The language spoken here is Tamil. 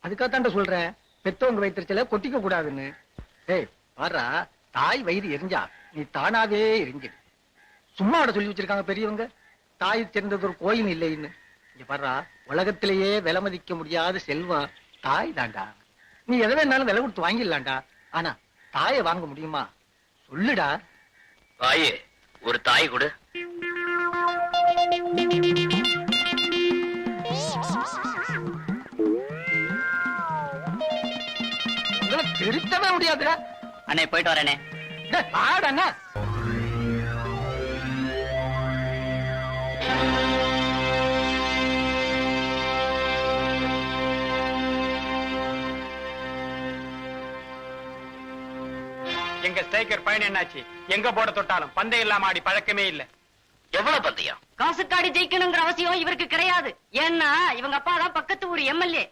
அதுக்காகத்தான் சொல்றேன், பெத்தவங்க வைத்திருச்சல கொட்டிக்க கூடாதுன்னு. ஏய் பாரா, தாய் வயிறு எரிஞ்சா நீ தானாவே எரிஞ்சிடு. சும்மா அவட சொல்லி வச்சிருக்காங்க பெரியவங்க, தாய் சேர்ந்தது ஒரு கோயில் இல்லைன்னு. இங்க பாரா, உலகத்திலேயே விலை மதிக்க முடியாத செல்வம் தாய் தாண்டா. நீ எதை வேணாலும் விலை கொடுத்து வாங்கிடலாம்டா. ஆனா தாயை வாங்க முடியுமா சொல்லுடா. தாயே, ஒரு தாய் கொடு. திருத்தவே முடியாதுடா. அண்ணே போயிட்டு வரேனே. பாடண்ணா. எங்க ஸ்ட்ரைக்கர் பயன் என்னாச்சு? எங்க போட தொட்டாலும் பந்தயம் இல்லாம ஆடி பழக்கமே இல்ல. எவ்வளவு பந்தயம்? காசுக்காடி ஜெயிக்கணுங்கிற அவசியம் இவருக்கு கிடையாது. ஏன்னா இவங்க அப்பா தான் பக்கத்து ஊர் எம்எல்ஏ.